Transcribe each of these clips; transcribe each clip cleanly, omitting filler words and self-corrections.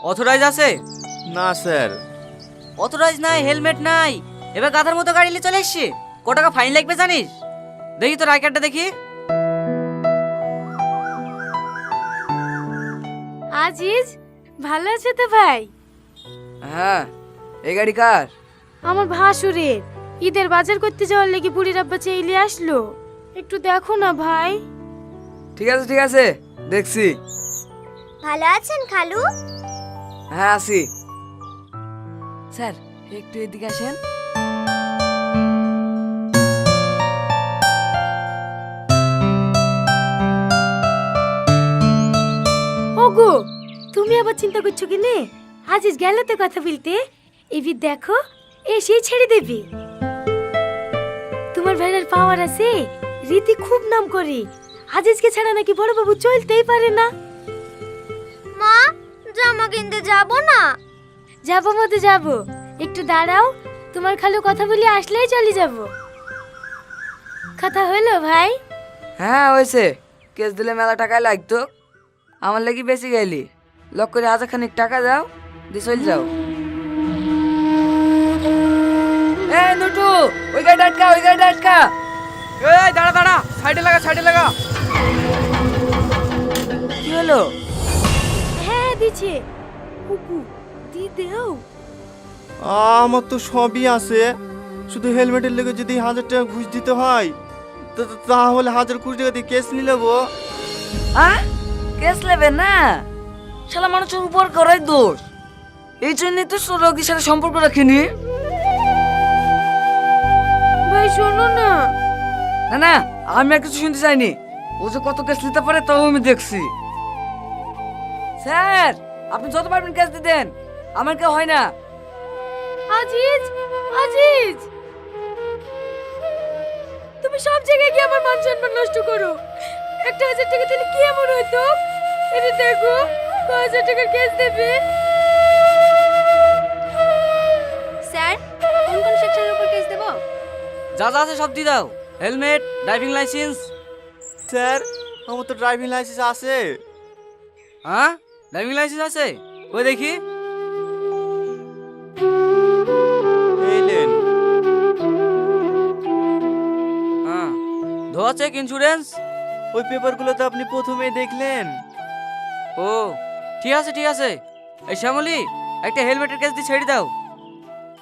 Authorize আছে? না sir. Authorize নাই, হেলমেট নাই, এবার গাধার মতো গাড়ি নিয়ে চলে এসছি। ক টাকা ফাইন লাগবে জানিস? দেখি তোর আই কার্ডটা দেখি। আজিজ, ভালো আছে তো ভাই? হ্যাঁ। এই গাড়ি কার? আমার ভাসুরের। ঈদের বাজার করতে যাওয়ার লেগে বুড়ির আব্বা চেইলে আসলো। একটু দেখো না ভাই। ঠিক আছে ঠিক আছে, দেখছি। ভালো আছেন খালু? হ্যাঁ আছি। স্যার একটু এদিকে আসেন। ওগো, তুমি আবার চিন্তা করছো কি নে? আজিজ গেল তো কথা বলতে, এবার দেখো এসেই ছেড়ে দেবে। তোমার ভাইয়ের পাওয়ার আছে, রীতি খুব নাম করে। আজিজকে ছাড়া নাকি বড় বাবু চলতেই পারে না। মা, জামা কিনতে যাব না? যাবো মতো যাবো, একটু দাঁড়াও। তোমার খালু কথা বলি আসলেই চলে যাব। কথা হলো ভাই? হ্যাঁ হয়েছে। কেস দিলে মেলা টাকায় লাগতো, আমার লাগি বেশি গেলি। লক করে 1000 খানিক টাকা দাও, দিয়ে চল যাও। এ নুটু, ওই গাড়িটা আটকা, ওই গাড়িটা আটকা। এই দাঁড়া দাঁড়া, সাইডে লাগা, সাইডে লাগা। কি হলো? হ্যাঁ দিছে। কুকু দি দেও। আমার তো সবই আছে, শুধু হেলমেটের লেগে যদি 1000 টাকা ঘুষ দিতে হয় তাহলে 1020 টাকা দিয়ে কেস নিয়ে নেবো। কেস নেবে না? শালা মানুষের উপর করাই দোষ। এই জন্যই তো রোগীর সাথে সম্পর্ক রাখিনি। ভাই শোনো না। না না, আমি আর কিছু শুনতে চাইনি। ও যে কত কেস নিতে পারে তাও আমি দেখছি। স্যার আপনি যত পারবেন কেস দিয়ে দেন, আমার কেউ হয় না। আজিজ, আজিজ, তুমি সব জায়গায় গিয়ে আমার মান সম্মান নষ্ট করো। 1000 টাকা দিলে কি এমন হতো? এটা দেখো, 1000 টাকার কেস দেবে। স্যার, কোন কোন সেকশনের উপর কেস দেব? যা যা আছে সব দিয়ে দাও। Helmet, driving licence. স্যার আমার তো ড্রাইভিং লাইসেন্স আছে। হ্যাঁ ড্রাইভিং লাইসেন্স আছে? ওই দেখি। এই নেন। হ্যাঁ, ধোয়া চেক, ইন্স্যুরেন্স। ওই পেপারগুলো তো আপনি প্রথমেই দেখলেন। ও ঠিক আছে ঠিক আছে। এই শ্যামলি, একটা হেলমেটের কেস দিয়ে ছেড়ে দাও।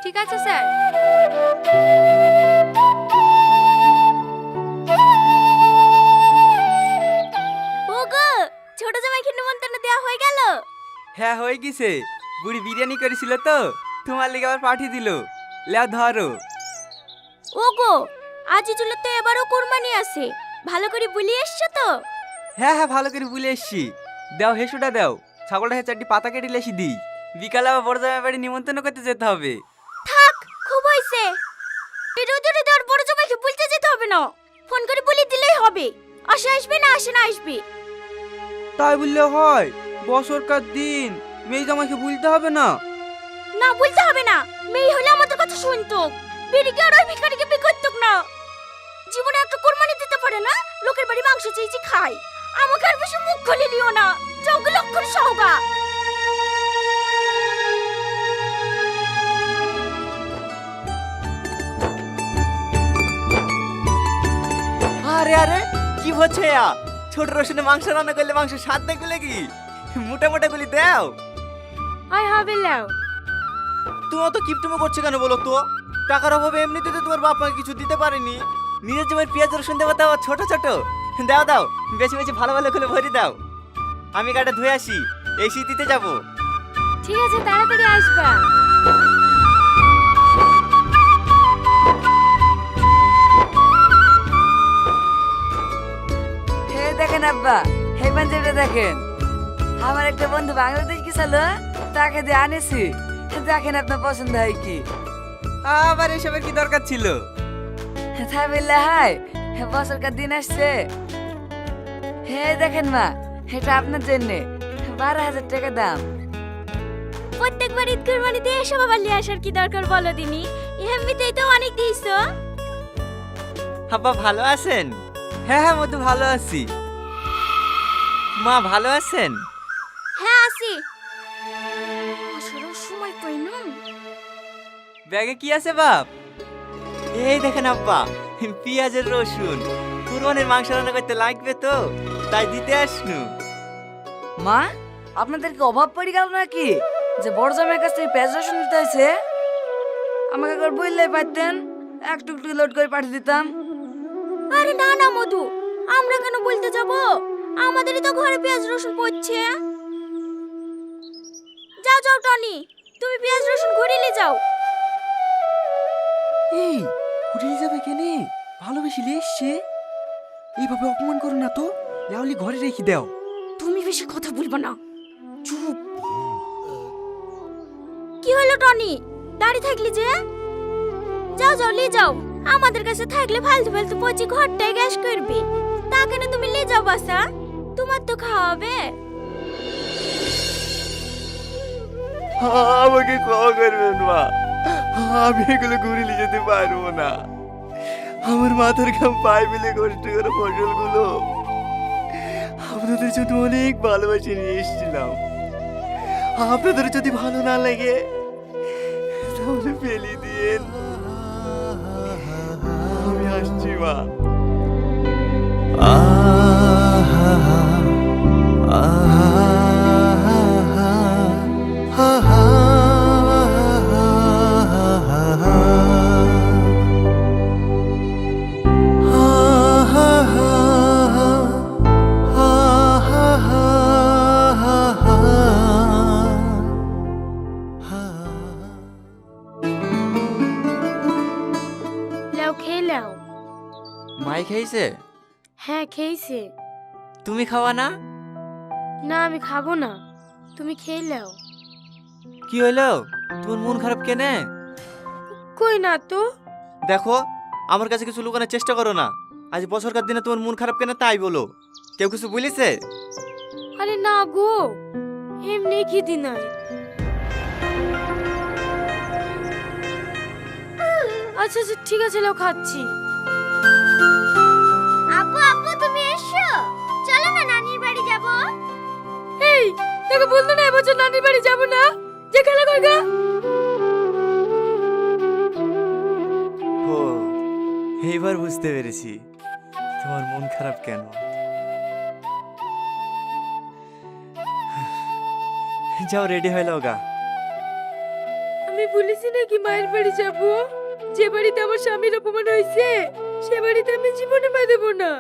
ঠিক আছে স্যার। ওগো, ছোট জামাইকে নিমন্ত্রণ দেওয়া হয়ে গেল? হ্যাঁ হয়ে গেছে। বুড়ি বিরিয়ানি করেছিল তো, তোমার লিগে আবার পাঠিয়ে দিল। লেও ধরো। ওগো, আজিজুলের তো এবারও কুরবানি আছে, ভালো করে বলি এসছো তো? হ্যাঁ হ্যাঁ ভালো করে বলে এসছি। দাও হেসুটা দাও, ছাগলটা 4টি পাতা কেটে লেসি দিই। বিকালে আবার বড় জামাই বাড়ি নিমন্ত্রণ করতে যেতে হবে। থাক, খুব হইছে। এই রোদে আর বড় জামাইকে বলতে যেতে হবে না, ফোন করে বলে দিলেই হবে। আসে আসবে, না আসে না আসবে। তাই বললে হয়? বছরকার দিন মেয়ে জামাইকে বলতে হবে না? না বলতে হবে না, মেয়ে হলে আমাদের কথা শুনতো। বেরিকে আর ওই ভিখারিকে বিয়ে করতো না। জীবনে একটা কুরবানি দিতে পারে না, লোকের বাড়ি মাংস চেয়েছি খায়। আমাকে আর বেশি মুখ খুলে দিও না, চৌকে লক্ষণ সহগা। আরে আরে কি হচ্ছে? ছোট রসুনে মাংস রান্না করলে মাংস স্বাদ দেখবে কি? মোটা মোটা গুলি দাও। আয় হবে লাও। তুমি অত কিপটুমো করছো কেন বলো তো? টাকার অভাবে এমনিতে তো তোমার বাপ মাকে কিছু দিতে পারেনি। নিজের জমির পেঁয়াজ রসুন দেবো, তাও ছোট ছোট। দাও দাও, বেশি বেশি ভালো ভালো করে ভরি দাও। আমি গাটা ধুয়ে আসি, এই শীতিতে যাবো। ঠিক আছে, তাড়াতাড়ি আসবা। হে দেখেন আব্বা, হে পাঞ্জাবিটা দেখেন। আমার একটা বন্ধু বাংলাদেশ গেছিল, তাকে দিয়ে আনেছি। দেখেন আপনার পছন্দ হয় কি? আবার এসবের কি দরকার ছিল? তাই বললে হাই, বছরকার দিন আসছে। হে দেখেন মা, এটা আপনার জন্য। 12,000 টাকা দাম। প্রত্যেকবার ঈদ কুরবানিতে এসব আবার নিয়ে আসার কি দরকার বলো দিনি? এমনিতেই তো অনেক দিয়েছো। আব্বা ভালো আছেন? হ্যাঁ হ্যাঁ মতো ভালো আছি। মা ভালো আছেন? হ্যাঁ আছি। আসলে সময় পাই না। ব্যাগে কি আছে বাপ? এই দেখেন আব্বা, পেঁয়াজের রসুন, কুরবানির মাংস রান্না করতে লাগবে তো, তাই দিতে আসনু। মা, আপনাদেরকে অভাব পড়ে গেল নাকি যে বড় জামাইয়ের কাছ থেকে পেঁয়াজ রসুন দিতে হয়েছে? আমাকে একবার বললেই পারতেন, একটু একটু লোড করে পাঠিয়ে দিতাম। আরে না না মধু, আমরা কেন বলতে যাব? আমাদেরই তো ঘরে পেঁয়াজ রসুন পড়ছে। যাও যাও টনি, তুমি পেঁয়াজ রসুন ঘুরে নিয়ে যাও। এই ঘুরিয়ে যাবে কেনে? ভালোবেসে এসছে, এইভাবে অপমান করো না তো। লাউলি ঘরে রেখে দাও। তুমি বেশি কথা বলবা না, চুপ। কি হলো টনি, দাঁড়িয়ে থাকলি যে? যাও যাও নিয়ে যাও। আমাদের কাছে থাকলে ফালতু ফালতু পচি ঘরটাই গ্যাস করবে। তা কেন তুমি নিয়ে যাও বাসা, তোমার তো খাওয়াবে। আমাকে ক্ষমা করবেন মা, আমি এগুলো ঘুরিয়ে যেতে পারবো না। আমার মাথার ঘাম পায়ে মিলে কষ্ট করে ফসলগুলো আপনাদের জন্য অনেক ভালোবাসে নিয়ে এসেছিলাম। আপনাদের যদি ভালো না লাগে তাহলে ফেলে দিয়েন। আমি আসছি মা। লাও খেয়ে লাও। মাই খাইছে? হ্যাঁ খেয়েছে। তুমি খাওয়া না? না আমি খাবো না, তুমি খেয়ে লাও। কি হলো, তোমার মন খারাপ কেনে? কই না তো। দেখো, আমার কাছে কিছু লুকানোর চেষ্টা করো না। আজ বছরকার দিনে তোমার মন খারাপ কেন তাই বলো। কেউ কিছু বলেছে? আরে না গো, এমনি খিদি নাই। আচ্ছা আচ্ছা ঠিক আছে, লাও খাচ্ছি। আপু আপু তুমি এসো, চলো না নানির বাড়ি যাব। এই তোকে বলতো না এবছর নানির বাড়ি যাব না, যে খেলা করগা। ও, এইবার বুঝতে পেরেছি তোমার মন খারাপ কেন। যাও রেডি হয়ে যাও গা। আমি বলেছি নাকি মায়ের বাড়ি যাব? যে বাড়িতে আমার স্বামীর অপমান হয়েছে সে বাড়িতে আমি জীবনে পা দেবো না।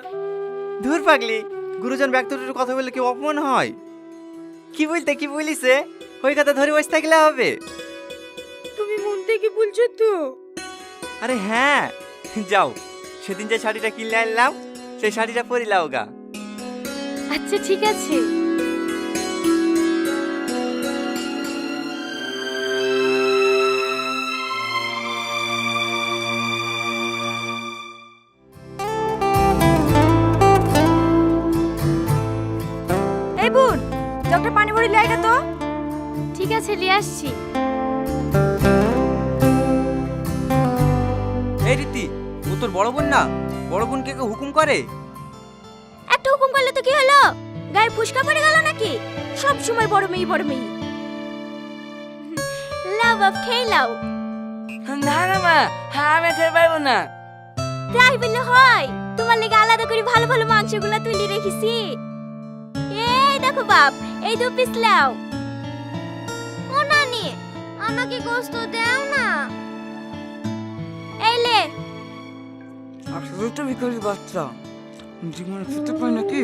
ধুর পাগলি, গুরুজন ব্যক্তির কথা বললে কি অপমান হয়? কি বলতে কি বলিছে, ওই কথা ধরে বসে থাকলে হবে? তুমি মন থেকে বলছো তো? আরে হ্যাঁ, যাও সেদিন যে শাড়িটা কিনে আনলাম সেই শাড়িটা পরে লাও গা। আচ্ছা ঠিক আছে। এই বোন, ডক্টর পানি ভরে লিয়ে আয় তো। ঠিক আছে নিয়ে আসছি। এই রীতি, ও তোর বড় বোন না? বড় বোনকে কেউ হুকুম করে? একটা হুকুম করলে তো কি হলো? গায়ে ফুসকা পড়ে গেল নাকি? সব সময় বড় মেয়ে বড় মেয়ে। লাভ অফ খেয়ে লাও। না না মা, আমি খেতে পারবো না। তাই বললে হয়? তোমার লেগে আলাদা করে ভালো ভালো মাংসগুলো তুলে রেখেছি। এই দেখো বাপ, এই 2 পিস লাও। ও নানি, আমাকে গোশত দাও না। এই লে। আসলে তো ভিখারির বাচ্চা, জীবনে খেতে পাই নাকি?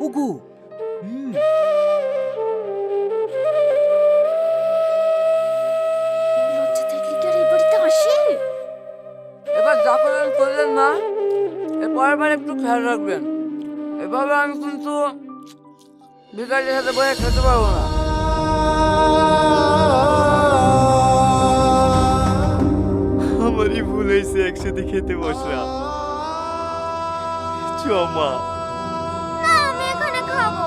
ওগো, লজ্জা থাকলে কি আর এই বাড়িতে আসে? এবার যা করলেন করলেন না, পরের বার একটু খেয়াল রাখবেন। এভাবে আমি কিন্তু ভিখারির সাথে বসে খেতে পারবো না। আমারই ভুল হয়েছে একসাথে খেতে বসলাম। চমা, না আমি এখানে খাবো।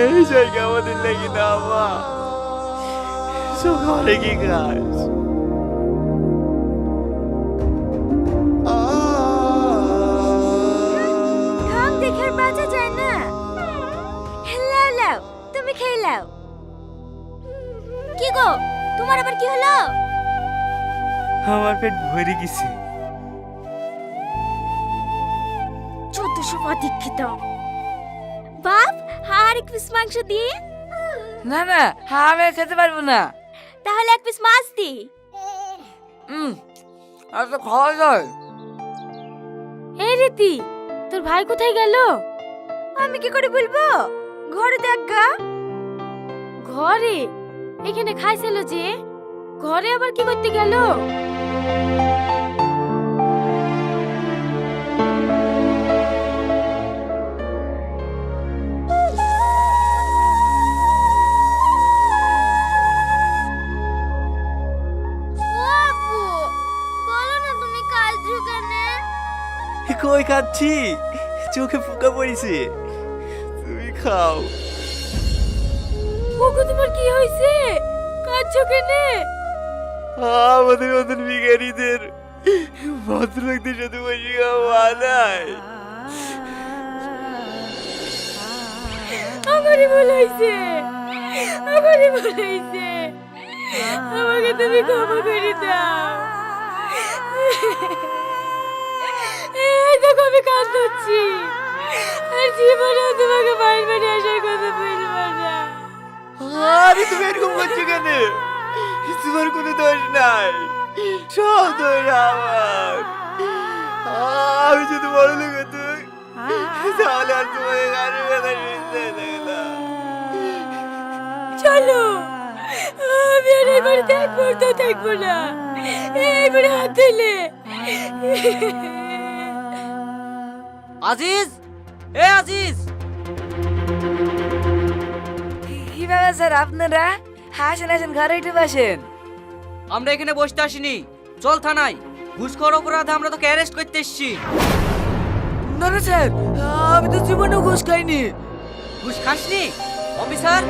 এই জায়গা আমাদের লাগি না মা, সকালে কি খাস? খাম দেখে আর বাঁচা যায় না। তুমি খেয়ে নাও। কি গো, তোমার আবার কি হলো? আমার পেট ভরে গেছে। চোদ্দশো দীক্ষিত বাপ, আর এক পিস মাংস দিয়ে। না না, আমি আর খেতে পারবো না। তাহলে এক পিস মাছ দি। আর তো খাওয়া যায়। এই রীতি, তোর ভাই কোথায় গেল? আমি কি করে বলবো, ঘরে দেখ গা। ঘরে? এখানে খাইছিল যে, ঘরে আবার কি করতে গেল? বাবু, বলো না তুমি কাঁদছো কেন? কই খাচ্ছি, চোখে পোকা পড়েছে। তুমি খাও। ওগো, তোমার কি হয়েছে? কাঁদছো কেনে? আমাদের মতন ভিখারিদের ভদ্রলোকদের সাথে বসে খাওয়া নাই। আমারই ভুল হয়েছে, আমারই ভুল হয়েছে। আমাকে তুমি ক্ষমা করে দাও। এই দেখো আমি কাঁদছি, আর জীবনেও তোমাকে বাইরে বাড়ি আসার কথা বলবো না। আরে তুমি এরকম করছো কেন? তোমার কোনো দোষ নাই, সব দোষ আমার। আমি যদি বড় লোক হতাম, তাহলে আর তোমাকে কারোর কথা শুনতে লাগলাম। চলো, আমি আর এই বাড়িতে এক মুহূর্ত থাকবো না। এই বাড়ি হাত দিলে। আজিজ, এ আজিজ। কি ব্যাপার স্যার আপনারা? আসেন আসেন, ঘরে উঠে বসেন। আমরা এখানে বসতে আসিনি, চল থানায়। ঘুষখোর অপরাধে আমরা তোকে অ্যারেস্ট করতে এসেছি। না না স্যার, আমি তো জীবনেও ঘুষ খাইনি। ঘুষ খাসনি অফিসার?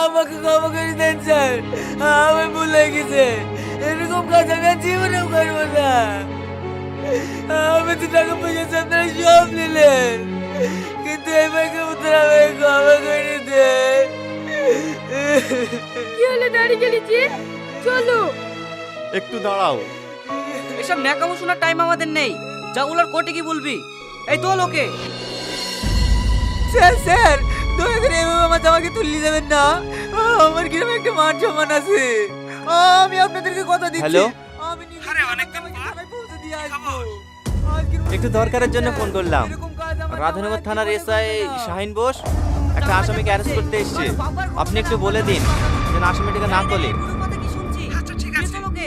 আমাকে ক্ষমা করে দেন স্যার, আমি ভুল হয়ে গেছে। এরকম কাজ আমি আর জীবনেও করবো না। আমি তো টাকা পয়সা আপনারা সব নিলেন, কিন্তু এবারকে উত্তর আমাকে ক্ষমা করে দেন। কি হলো, দাঁড়িয়ে গেলি যে? চলো। একটু দাঁড়াও। এসব ন্যাকামো শোনার টাইম আমাদের নেই। যা বলার কোর্টে কি বলবি? এই তো লোকে। স্যার স্যার, দয়া করে এভাবে আমার জামাকে তুলে যাবেন না। আমার কিরকম একটা মান সম্মান আছে। আমি আপনাদেরকে কথা দিচ্ছি। হ্যালো? আমি নিজে অনেকদিন পৌঁছে দিয়ে আসবো। আজকের মতো একটু দরকারের জন্য ফোন করলাম। এরকম কাজ আমার রাধানগর থানার এসআই শাহিন বোস একটা আসামিকে অ্যারেস্ট করতে এসেছে। আপনি একটু বলে দিন যেন আসামিটাকে না তোলে। আচ্ছা ঠিক আছে, লোকে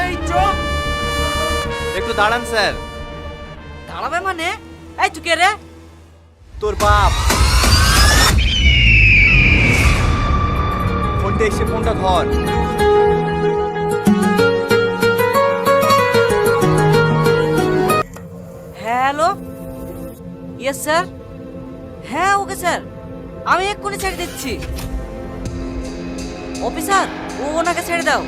এই চুপ। একটু দাঁড়ান স্যার। দাঁড়াবে মানে? এই তুই কে রে? তোর বাপ। ফোনটা এসে ফোনটা ধর। Hello, yes sir. হ্যাঁ ওকে স্যার, আমি এক্ষুনি ছেড়ে দিচ্ছি। অফিসার, ওনাকে ছেড়ে দাও।